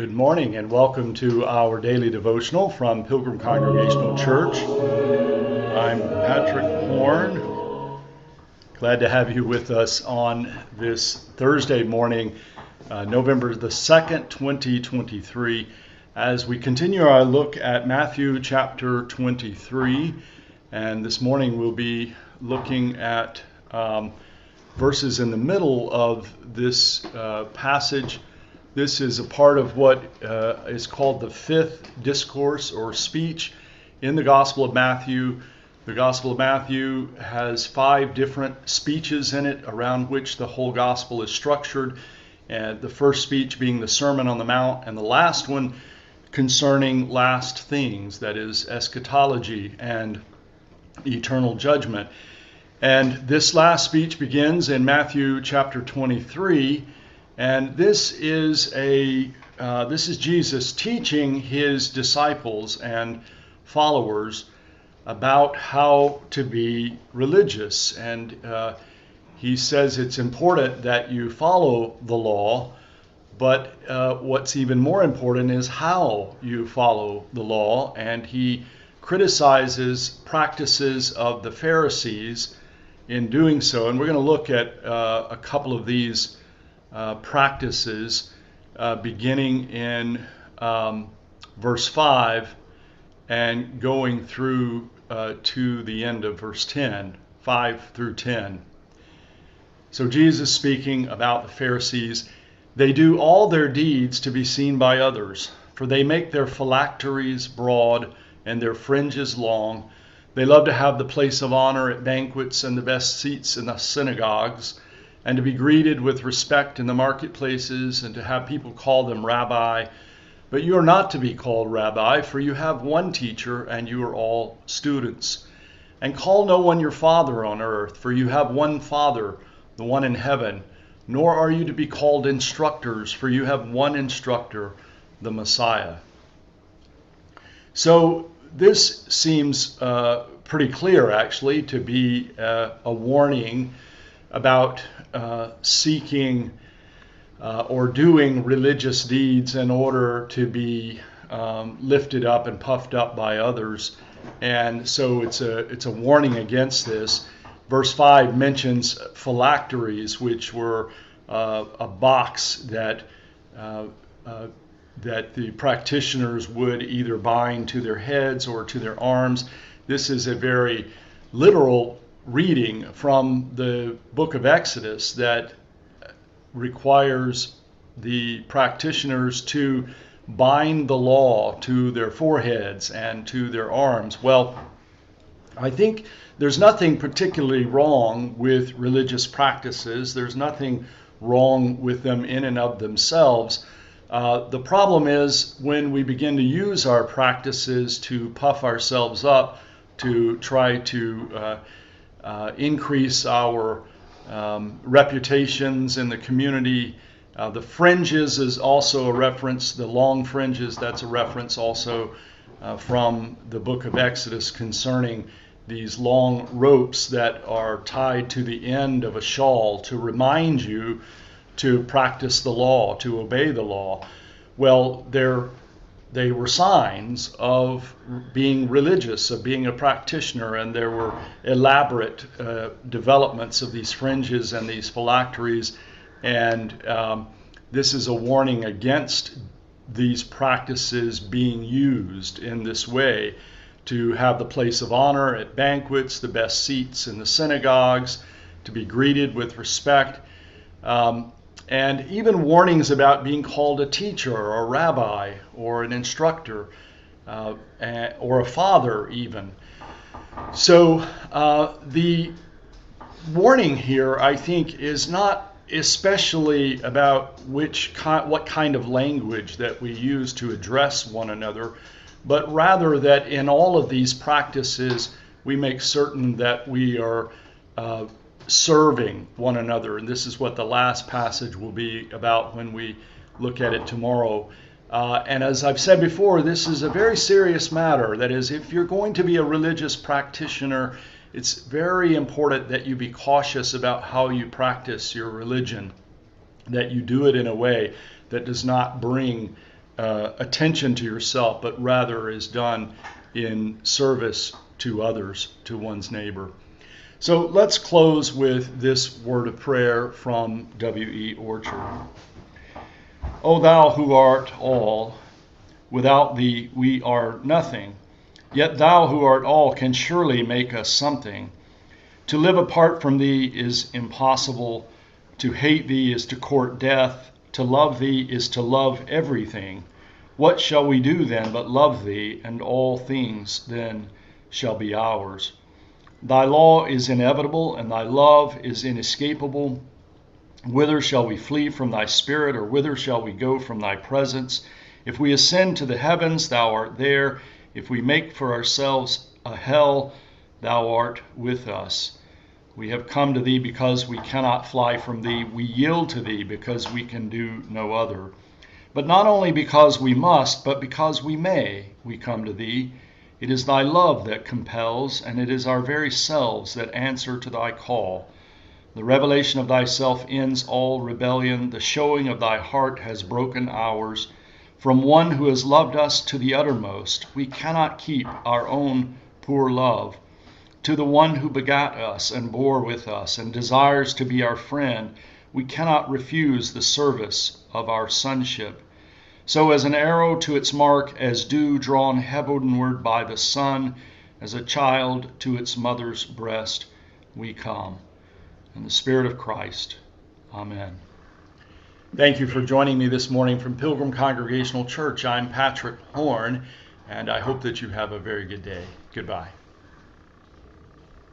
Good morning and welcome to our daily devotional from Pilgrim Congregational Church. I'm Patrick Horn. Glad to have you with us on this Thursday morning, November the 2nd, 2023, as we continue our look at Matthew chapter 23. And this morning we'll be looking at verses in the middle of this passage. This is a part of what is called the fifth discourse or speech in the Gospel of Matthew. The Gospel of Matthew has 5 different speeches in it around which the whole Gospel is structured. And the first speech being the Sermon on the Mount, and the last one concerning last things, that is eschatology and eternal judgment. And this last speech begins in Matthew chapter 23. And this is Jesus teaching his disciples and followers about how to be religious. And he says it's important that you follow the law, but what's even more important is how you follow the law. And he criticizes practices of the Pharisees in doing so. And we're going to look at a couple of these practices beginning in verse 5 and going through to the end of verse 10, 5 through 10. So Jesus speaking about the Pharisees, they do all their deeds to be seen by others, for they make their phylacteries broad and their fringes long. They love to have the place of honor at banquets and the best seats in the synagogues, and to be greeted with respect in the marketplaces, and to have people call them rabbi. But you are not to be called rabbi, for you have one teacher, and you are all students. And call no one your father on earth, for you have one Father, the one in heaven. Nor are you to be called instructors, for you have one instructor, the Messiah. So this seems pretty clear, actually, to be a warning about seeking or doing religious deeds in order to be lifted up and puffed up by others. And so it's a warning against this. Verse 5 mentions phylacteries, which were a box that the practitioners would either bind to their heads or to their arms. This is a very literal reading from the book of Exodus that requires the practitioners to bind the law to their foreheads and to their arms. Well, I think there's nothing particularly wrong with religious practices. There's nothing wrong with them in and of themselves. The problem is when we begin to use our practices to puff ourselves up, to try to increase our reputations in the community. The fringes is also a reference, the long fringes, that's a reference also from the book of Exodus concerning these long ropes that are tied to the end of a shawl to remind you to practice the law, to obey the law. Well, they were signs of being religious, of being a practitioner, and there were elaborate developments of these fringes and these phylacteries, and this is a warning against these practices being used in this way, to have the place of honor at banquets, the best seats in the synagogues, to be greeted with respect, and even warnings about being called a teacher or a rabbi or an instructor or a father even. So the warning here, I think, is not especially about what kind of language that we use to address one another, but rather that in all of these practices we make certain that we are serving one another. And this is what the last passage will be about when we look at it tomorrow. And as I've said before, this is a very serious matter. That is, if you're going to be a religious practitioner, it's very important that you be cautious about how you practice your religion, that you do it in a way that does not bring attention to yourself, but rather is done in service to others, to one's neighbor. So let's close with this word of prayer from W.E. Orchard. O thou who art all, without thee we are nothing. Yet thou who art all can surely make us something. To live apart from thee is impossible. To hate thee is to court death. To love thee is to love everything. What shall we do then but love thee, and all things then shall be ours? Thy law is inevitable, and thy love is inescapable. Whither shall we flee from thy spirit, or whither shall we go from thy presence? If we ascend to the heavens, thou art there. If we make for ourselves a hell, thou art with us. We have come to thee because we cannot fly from thee. We yield to thee because we can do no other. But not only because we must, but because we may, we come to thee. It is thy love that compels, and it is our very selves that answer to thy call. The revelation of thyself ends all rebellion. The showing of thy heart has broken ours. From one who has loved us to the uttermost, we cannot keep our own poor love. To the one who begat us and bore with us and desires to be our friend, we cannot refuse the service of our sonship. So as an arrow to its mark, as dew drawn heavenward by the sun, as a child to its mother's breast, we come. In the Spirit of Christ. Amen. Thank you for joining me this morning from Pilgrim Congregational Church. I'm Patrick Horn, and I hope that you have a very good day. Goodbye.